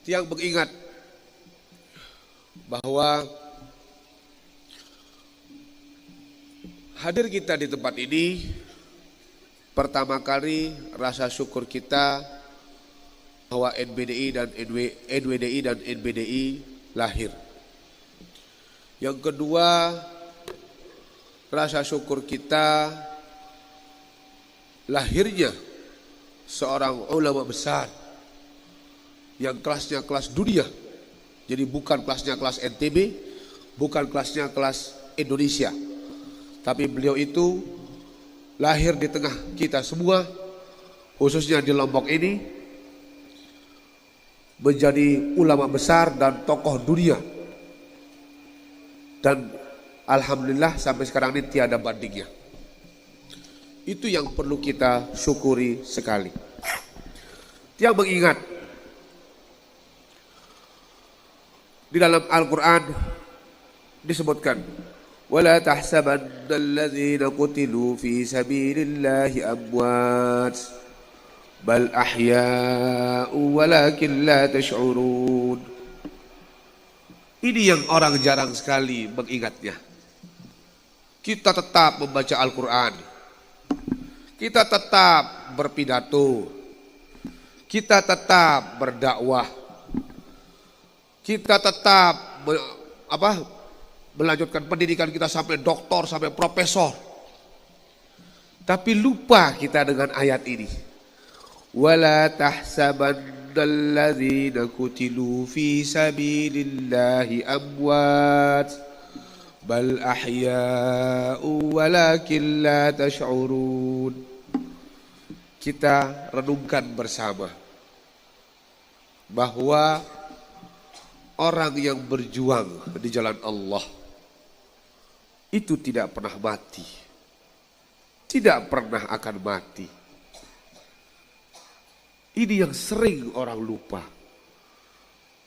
Tiang mengingat bahwa hadir kita di tempat ini pertama kali rasa syukur kita bahwa NBDI dan NWDI dan NBDI lahir. Yang kedua, rasa syukur kita lahirnya seorang ulama besar yang kelasnya kelas dunia. Jadi bukan kelasnya kelas NTB, bukan kelasnya kelas Indonesia. Tapi beliau itu lahir di tengah kita semua, khususnya di Lombok ini, menjadi ulama besar dan tokoh dunia. Dan alhamdulillah sampai sekarang ini tiada bandingnya. Itu yang perlu kita syukuri sekali. Dia mengingat di dalam Al-Quran disebutkan, وَلَا تَحْسَبَنَّ الَّذِينَ قُتِلُوا فِي سَبِيلِ اللَّهِ أَمْوَاتٍ بَلْ أَحْيَاءٌ وَلَكِنْ لَا تَشْعُرُونَ. Ini yang orang jarang sekali mengingatnya. Kita tetap membaca Al-Quran, kita tetap berpidato, kita tetap berdakwah, kita tetap melanjutkan pendidikan kita sampai doktor, sampai profesor. Tapi lupa kita dengan ayat ini. Wala tahsabannalladzina qutilu fi sabilillahi amwat bal ahya'u walakin la tash'urun. Kita renungkan bersama bahwa orang yang berjuang di jalan Allah itu tidak pernah mati, tidak pernah akan mati. Ini yang sering orang lupa.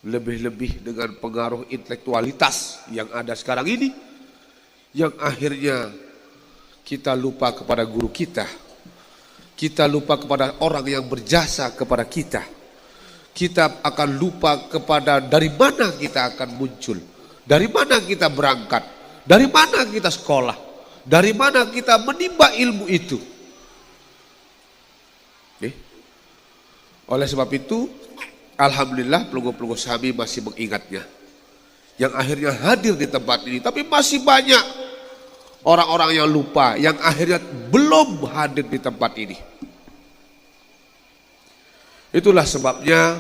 Lebih-lebih dengan pengaruh intelektualitas yang ada sekarang ini, yang akhirnya kita lupa kepada guru kita lupa kepada orang yang berjasa kepada kita akan lupa kepada dari mana kita akan muncul, dari mana kita berangkat, dari mana kita sekolah, dari mana kita menimba ilmu itu. Oleh sebab itu, alhamdulillah pelunggu-pelunggu Sami masih mengingatnya, yang akhirnya hadir di tempat ini. Tapi masih banyak orang-orang yang lupa, yang akhirnya belum hadir di tempat ini. Itulah sebabnya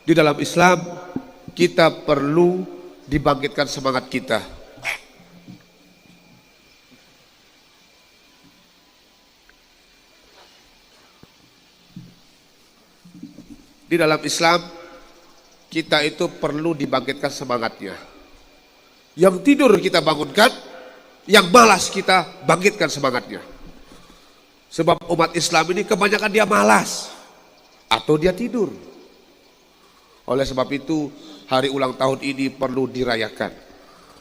di dalam Islam kita perlu dibangkitkan semangat kita. Di dalam Islam kita itu perlu dibangkitkan semangatnya. Yang tidur kita bangunkan, yang malas kita bangkitkan semangatnya. Sebab umat Islam ini kebanyakan dia malas atau dia tidur. Oleh sebab itu hari ulang tahun ini perlu dirayakan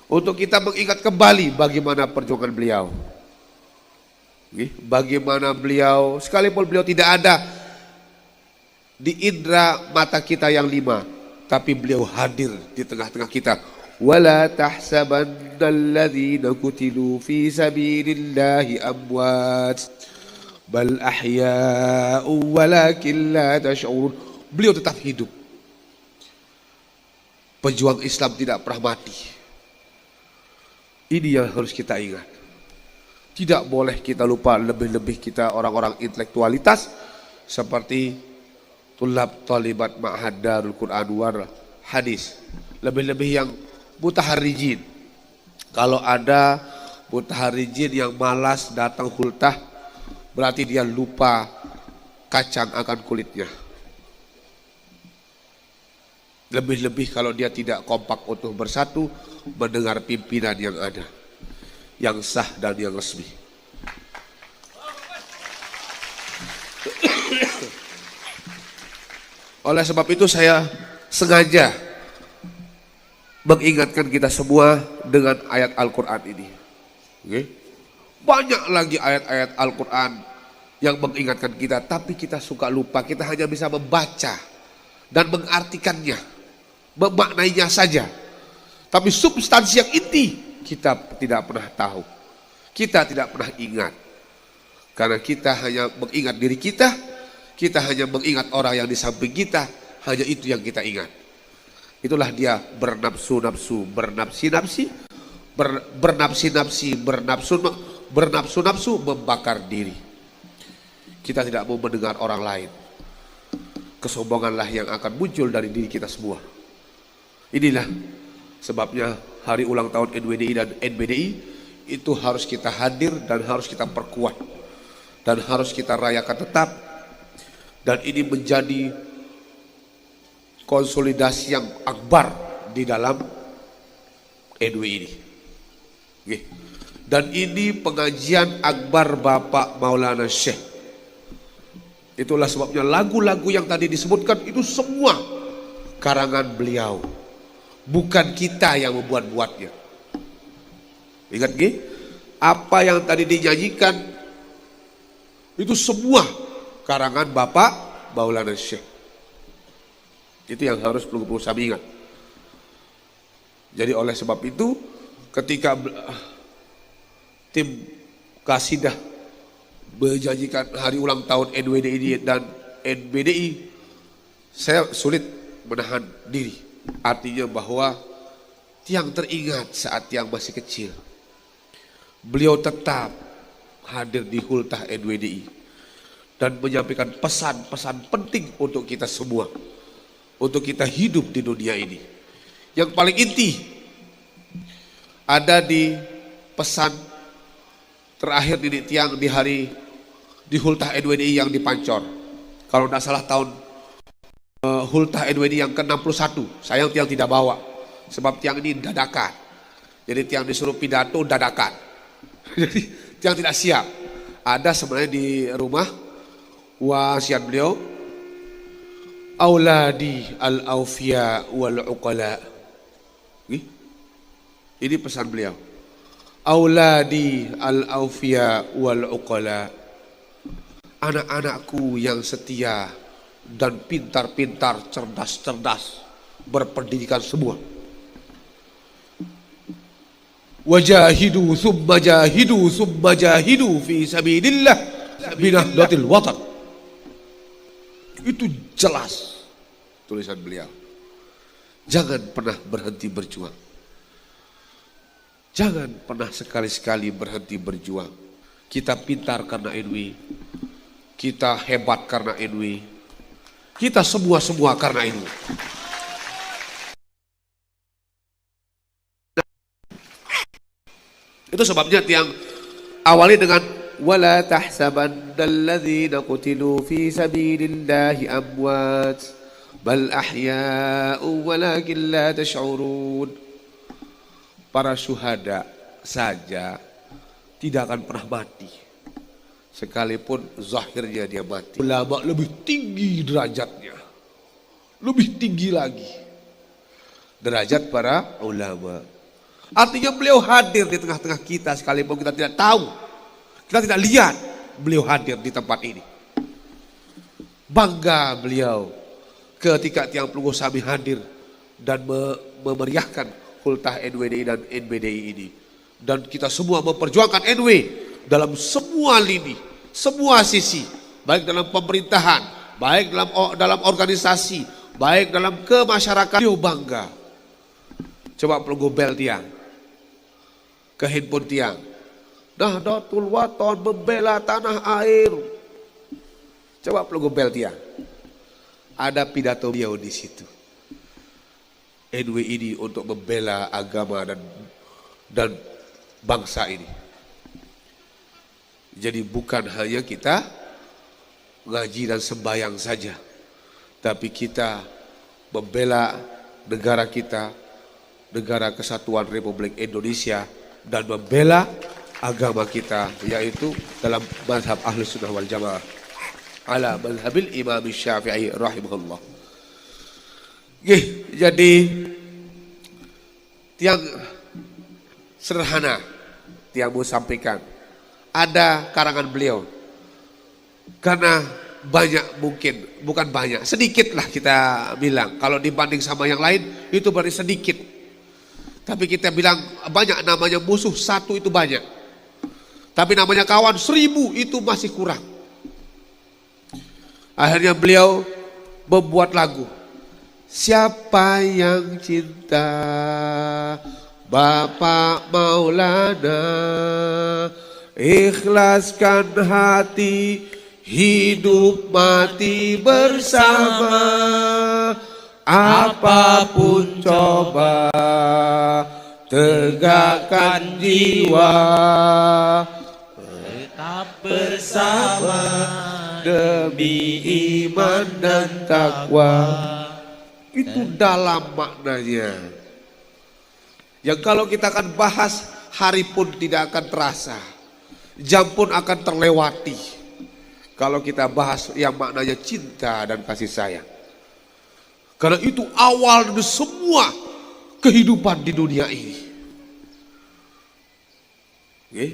untuk kita mengingat kembali bagaimana perjuangan beliau. Bagaimana beliau, sekalipun beliau tidak ada di indera mata kita yang 5, tapi beliau hadir di tengah-tengah kita. Wala tahsabannalladzina qutilu fi sabilillahi amwat bal ahya'u walakin la tash'urun. Beliau tetap hidup. Pejuang Islam tidak pernah mati. Ini yang harus kita ingat. Tidak boleh kita lupa, lebih-lebih kita orang-orang intelektualitas seperti tulab talibat ma'had Darul Quran war hadis. Lebih-lebih yang mutaharrijin. Kalau ada mutaharrijin yang malas datang hultah, berarti dia lupa kacang akan kulitnya. Lebih-lebih kalau dia tidak kompak untuk bersatu mendengar pimpinan yang ada, yang sah dan yang resmi. Oleh sebab itu saya sengaja mengingatkan kita semua dengan ayat Al-Quran ini. Banyak lagi ayat-ayat Al-Quran yang mengingatkan kita, tapi kita suka lupa. Kita hanya bisa membaca, dan mengartikannya, memaknainya saja. Tapi substansi yang inti kita tidak pernah tahu. Kita tidak pernah ingat. Karena kita hanya mengingat diri kita hanya mengingat orang yang di samping kita, hanya itu yang kita ingat. Itulah dia bernafsu-nafsu, bernafsu-nafsu, membakar diri. Kita tidak mau mendengar orang lain. Kesombonganlah yang akan muncul dari diri kita semua. Inilah sebabnya hari ulang tahun NWDI dan NBDI itu harus kita hadir dan harus kita perkuat. Dan harus kita rayakan tetap. Dan ini menjadi konsolidasi yang akbar di dalam NWI ini. Oke. Dan ini pengajian akbar Bapak Maulana Syekh. Itulah sebabnya lagu-lagu yang tadi disebutkan itu semua karangan beliau. Bukan kita yang membuat-buatnya. Ingat nggih? Apa yang tadi dinyanyikan itu semua karangan Bapak Maulana Syekh. Itu yang harus perlu kami ingat. Jadi oleh sebab itu ketika tim Kasidah menjanjikan hari ulang tahun NWDI dan NBDI, saya sulit menahan diri. Artinya bahwa Tiang teringat saat Tiang masih kecil. Beliau tetap hadir di Hultah NWDI dan menyampaikan pesan-pesan penting untuk kita semua, untuk kita hidup di dunia ini. Yang paling inti ada di pesan terakhir di Tiang di hari di Hultah NWDI yang di Pancor. Kalau tidak salah tahun Hultah NWDI yang ke-61. Sayang Tiang tidak bawa sebab Tiang ini dadakan. Jadi Tiang disuruh pidato dadakan. Jadi Tiang tidak siap. Ada sebenarnya di rumah wasiat beliau, auladi al-awfiya wal-uqala. Ini pesan beliau. Auladi al-awfiya wal-uqala. Anak-anakku yang setia dan pintar-pintar, cerdas-cerdas, berpendidikan semua. Wajahidu thumma jahidu fi sabilillah binahdatil watan. Itu jelas tulisan beliau. Jangan pernah berhenti berjuang. Jangan pernah sekali-sekali berhenti berjuang. Kita pintar karena NWI. Kita hebat karena NWI. Kita semua karena NWI. Itu sebabnya Tiang awali dengan wala tahsabannalladzina qutilu fi sabilillahi amwat bal ahya'u walakin la tash'urun. Para syuhada saja tidak akan pernah mati sekalipun zahirnya dia mati. Ulama lebih tinggi derajatnya, lebih tinggi lagi derajat para ulama. Artinya beliau hadir di tengah-tengah kita sekalipun kita tidak tahu, kita tidak lihat, beliau hadir di tempat ini. Bangga beliau ketika Tiang Pelunggu Sami hadir dan memeriahkan Hultah NWDI dan NBDI ini. Dan kita semua memperjuangkan NW dalam semua lini, semua sisi, baik dalam pemerintahan, baik dalam organisasi, baik dalam kemasyarakatan. Beliau bangga. Coba Pelunggu bel Tiang ke handphone Tiang. Nahdlatul Wathon membela tanah air. Coba Pelunggu bel Tiang. Ada pidato beliau di situ. NW ini untuk membela agama dan bangsa ini. Jadi bukan hanya kita ngaji dan sembahyang saja, tapi kita membela negara kita, negara kesatuan Republik Indonesia, dan membela agama kita, yaitu dalam mazhab Ahlus Sunnah wal Jamaah ala mazhabil Imam Syafi'i rahimahullah. Jadi Tiang sederhana Tiang mau sampaikan, ada karangan beliau karena banyak mungkin, bukan banyak, sedikit lah kita bilang. Kalau dibanding sama yang lain itu berarti sedikit. Tapi kita bilang banyak, namanya musuh satu itu banyak. Tapi namanya kawan 1000 itu masih kurang. Akhirnya beliau membuat lagu. Siapa yang cinta Bapak Maulana, ikhlaskan hati, hidup mati bersama, apapun coba, tegakkan jiwa, tetap bersama demi iman dan takwa. Itu dalam maknanya. Yang kalau kita akan bahas, hari pun tidak akan terasa, jam pun akan terlewati. Kalau kita bahas yang maknanya cinta dan kasih sayang. Karena itu awal dari semua kehidupan di dunia ini. Oke?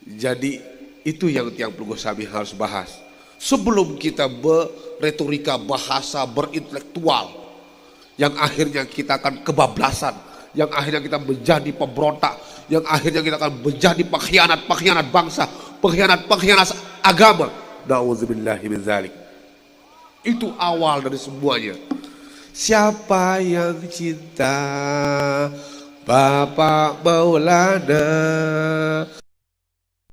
Jadi itu yang Tiang Pelunggu Sami harus bahas. Sebelum kita beretorika bahasa berintelektual, yang akhirnya kita akan kebablasan, yang akhirnya kita menjadi pemberontak, yang akhirnya kita akan menjadi pengkhianat bangsa, pengkhianat agama. Nauzubillahi min dzalik. Itu awal dari semuanya. Siapa yang cinta Bapak Maulana,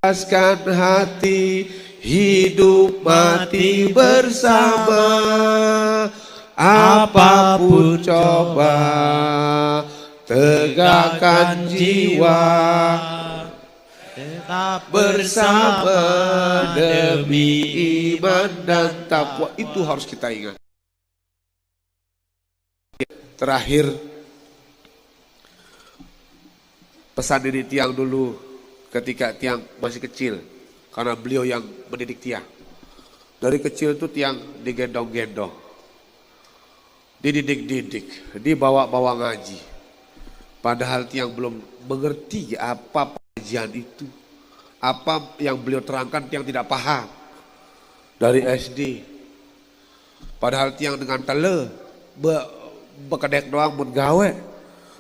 ikhlaskan hati, hidup mati bersama, apapun coba, tegakkan jiwa, tetap bersama demi iman dan takwa. Itu harus kita ingat. Terakhir, pesan dari Tiang dulu ketika Tiang masih kecil. Karena beliau yang mendidik Tiang. Dari kecil itu Tiang digendong-gendong, dididik-didik, dibawa-bawa ngaji. Padahal Tiang belum mengerti apa pengajian itu. Apa yang beliau terangkan Tiang tidak paham. Dari SD. Padahal Tiang dengan tele, bekedek doang mun gawe.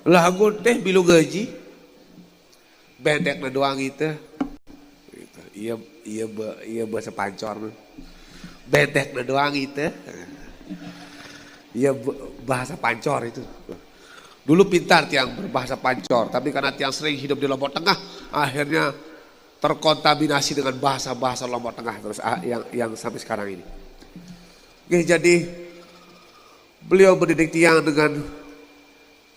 Lagu teh bilu gaji. Bendek na doang itu. Iya bahasa pancor. Bendek na doang itu. Iya bahasa pancor itu. Dulu pintar Tiang berbahasa pancor, tapi karena Tiang sering hidup di Lombok Tengah, akhirnya terkontaminasi dengan bahasa-bahasa Lombok Tengah terus yang sampai sekarang ini. Oke, jadi beliau mendidik Tiang dengan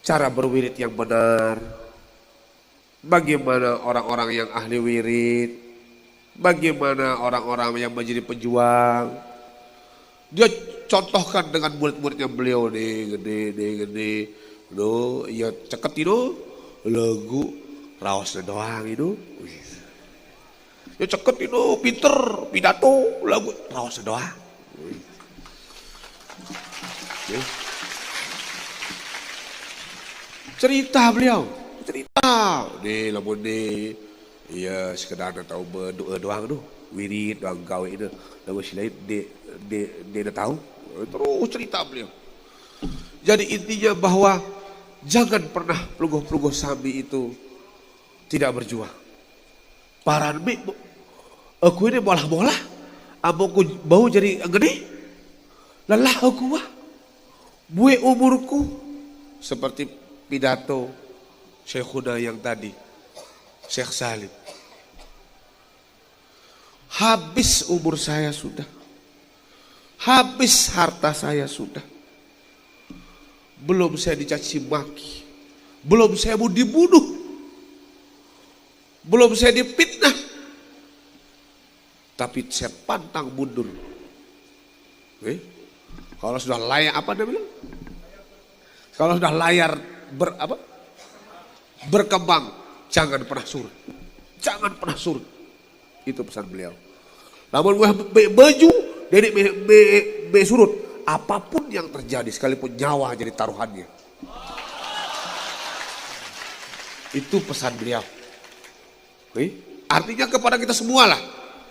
cara berwirid yang benar. Bagaimana orang-orang yang ahli wirid, bagaimana orang-orang yang menjadi pejuang. Dia contohkan dengan murid-muridnya beliau nih, gede. Lo, ya ceket itu, lagu raos doang itu. Ya ceket itu, pinter, pidato, lagu raos doang. Cerita beliau, cerita. Nih lamun nih, iya sekedar tahu berdoa doang tuh, wirid doang gawe itu. Lalu selain dia tahu, terus cerita beliau. Jadi intinya bahwa jangan pernah Pelunggu Sami itu tidak berjuang. Paranmi, aku ini bolah-bolah, aku bau jadi gede, lelah aku wah, bue umurku, seperti pidato Syekhuna yang tadi, Syekh Salim. Habis umur saya sudah, habis harta saya sudah. Belum saya dicaci maki, belum saya mau dibunuh, belum saya dipitnah, tapi saya pantang mundur. Kalau sudah layar apa namanya? Kalau sudah layar berkembang, jangan pernah surut, jangan pernah surut. Itu pesan beliau. Namun baju dari surut. Apapun yang terjadi, sekalipun nyawa jadi taruhannya. Itu pesan beliau. Artinya kepada kita semua lah.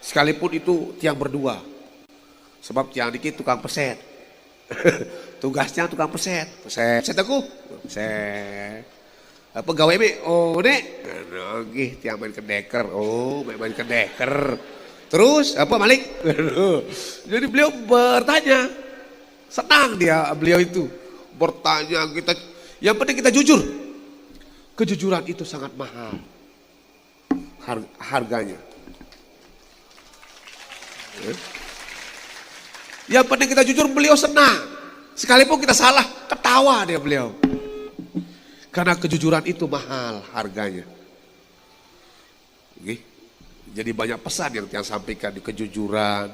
Sekalipun itu Tiang berdua. Sebab yang dikit tukang peset. Tugasnya tukang peset. Peset aku. Peset. Pegawai be, oh nek. Nggih, tiang main kedeker. Oh, main kedeker. Terus apa Malik? Jadi beliau bertanya. Senang beliau itu bertanya kita. Yang penting kita jujur. Kejujuran itu sangat mahal harganya. Yang penting kita jujur, beliau senang. Sekalipun kita salah, ketawa dia beliau. Karena kejujuran itu mahal harganya. Oke. Jadi banyak pesan yang Tiang sampaikan di kejujuran,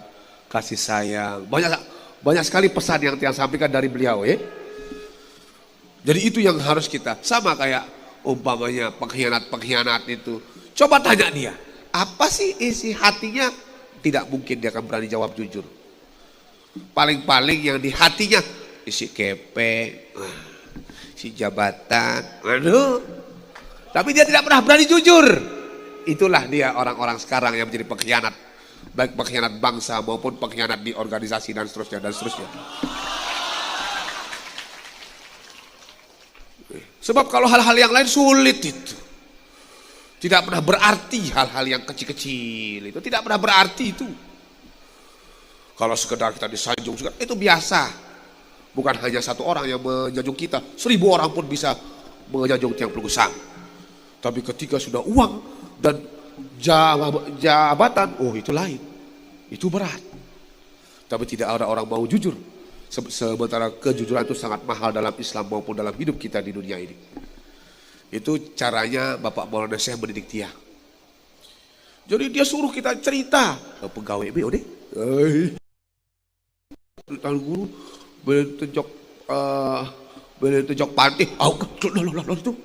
kasih sayang. Banyak sekali pesan yang Tiang sampaikan dari beliau ya. Jadi itu yang harus kita, sama kayak umpamanya pengkhianat itu. Coba tanya dia, apa sih isi hatinya? Tidak mungkin dia akan berani jawab jujur. Paling-paling yang di hatinya isi kepe, isi jabatan, aduh. Tapi dia tidak pernah berani jujur. Itulah dia orang-orang sekarang yang menjadi pengkhianat. Baik pengkhianat bangsa maupun pengkhianat di organisasi dan seterusnya dan seterusnya. Sebab kalau hal-hal yang lain sulit itu. Tidak pernah berarti hal-hal yang kecil-kecil itu. Tidak pernah berarti itu. Kalau sekedar kita disanjung, itu biasa. Bukan hanya satu orang yang menyanjung kita. 1000 orang pun bisa menyanjung Tiang Pelunggu Sami. Tapi ketika sudah uang dan jabatan, oh itu lain. Itu berat. Tapi tidak ada orang mau jujur. Sementara kejujuran itu sangat mahal dalam Islam maupun dalam hidup kita di dunia ini. Itu caranya Bapak Maulana Syekh mendidik Tiang. Jadi dia suruh kita cerita. Pegawai BOD. Tuan guru boleh tunjuk panti. Itu.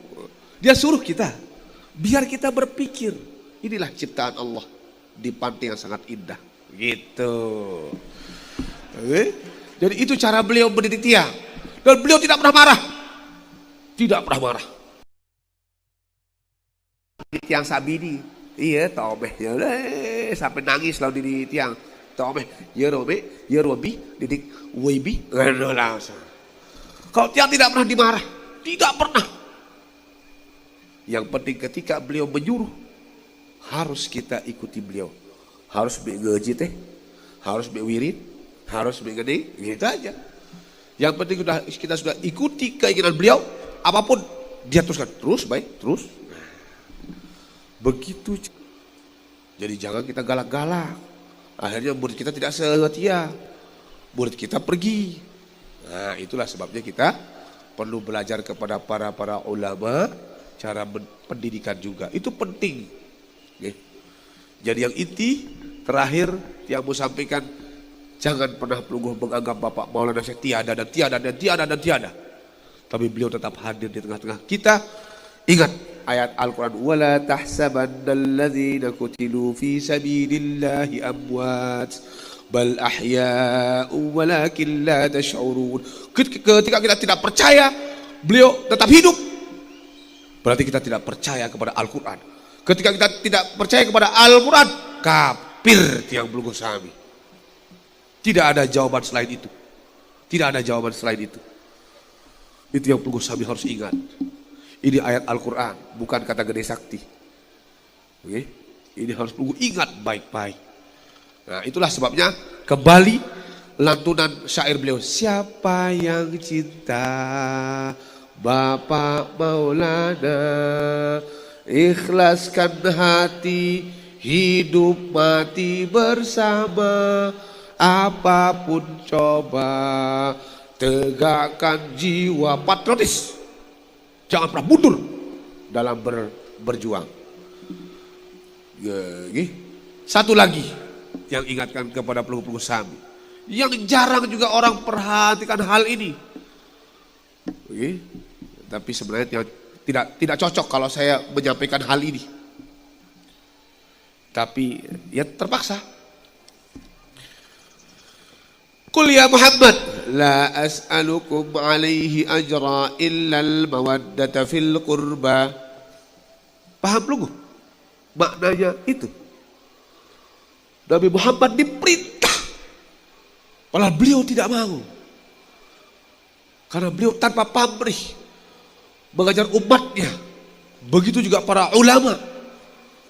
Dia suruh kita. Biar kita berpikir. Inilah ciptaan Allah. Di panti yang sangat indah. Gitu. Jadi itu cara beliau mendidik Tiang. Dan beliau tidak pernah marah. Tidak pernah marah. Tiang Sabidi. Iya, tomeh. Sampai nangis lalu di Tiang. Tomeh. Ya Robi. Didik Webi. Langsung. Kalau Tiang tidak pernah dimarah. Tidak pernah. Yang penting ketika beliau menyuruh. Harus kita ikuti beliau. Harus ngaji teh. Harus wirid. Harus begini, gitu aja. Yang penting kita sudah ikuti keinginan beliau, apapun dia teruskan. Terus baik, terus. Begitu. Jadi jangan kita galak-galak. Akhirnya murid kita tidak setia. Murid kita pergi. Nah itulah sebabnya kita perlu belajar kepada para ulama. Cara pendidikan juga. Itu penting. Jadi yang inti terakhir yang mau sampaikan. Jangan pernah Pelunggu menganggap Bapak Maulana Syekh tiada dan tiada dan tiada dan tiada. Tapi beliau tetap hadir di tengah-tengah kita. Ingat ayat Al-Quran. وَلَا تَحْسَبَنَّ الَّذِينَ كُتِلُوا فِي سَبِيلِ اللَّهِ أَمْوَاتٍ بَلْ أَحْيَاءٌ وَلَكِنْ لَا تَشْعُرُونَ. Ketika kita tidak percaya beliau tetap hidup, berarti kita tidak percaya kepada Al-Quran. Ketika kita tidak percaya kepada Al-Quran, kafir Tiang Pelunggu Sami. Tidak ada jawaban selain itu. Tidak ada jawaban selain itu. Itu yang Pelunggu Sami harus ingat. Ini ayat Al-Quran, bukan kata gede sakti. Oke? Ini harus Pelunggu ingat baik-baik. Nah itulah sebabnya kembali lantunan syair beliau. Siapa yang cinta Bapak Maulana, ikhlaskan hati, hidup mati bersama. Apapun coba, tegakkan jiwa patriotis. Jangan pernah mundur dalam berjuang. Satu lagi yang ingatkan kepada Pelunggu Sami. Yang jarang juga orang perhatikan hal ini. Tapi sebenarnya tidak cocok kalau saya menyampaikan hal ini. Tapi ya terpaksa. Qul ya Muhammad la as'alukum alaihi ajra illa al-mawaddata fil qurba. Paham Pelunggu? Maknanya itu. Nabi Muhammad diperintah Padahal beliau tidak mau. Karena beliau tanpa pamrih mengajar umatnya. Begitu juga para ulama.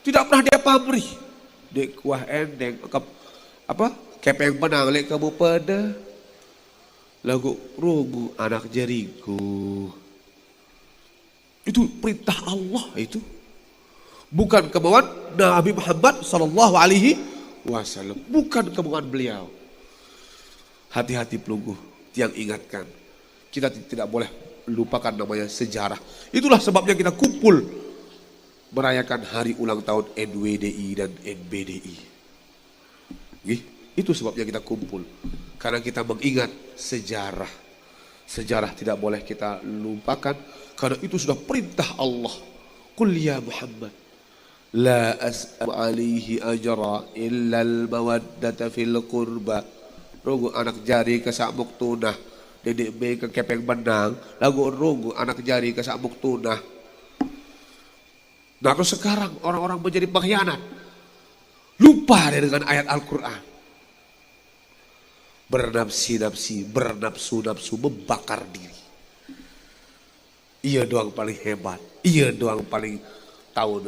Tidak pernah dia pamrih. Dek kuah endeng. Kepeng penang lek kamu pada. Lagu rugu anak jariku. Itu perintah Allah itu. Bukan kemauan Nabi Muhammad sallallahu alaihi wasallam. Bukan kemauan beliau. Hati-hati pelunggu yang ingatkan. Kita tidak boleh lupakan namanya sejarah. Itulah sebabnya kita kumpul merayakan hari ulang tahun NWDI dan NBDI. Itu sebabnya kita kumpul. Karena kita mengingat sejarah. Sejarah tidak boleh kita lupakan. Karena itu sudah perintah Allah. Qul ya Muhammad. La as'alu alaihi ajra illa al-mawaddata fil qurba. Rogo anak jari ke sabuk tunah. Dedek be ke kepeng benang. Lagu rogo anak jari ke sabuk tunah. Nah terus sekarang orang-orang menjadi pengkhianat. Lupa dengan ayat Al-Quran. Bernafsi-nafsi, bernafsu-nafsu, membakar diri. Ia doang paling hebat. Ia doang paling tahu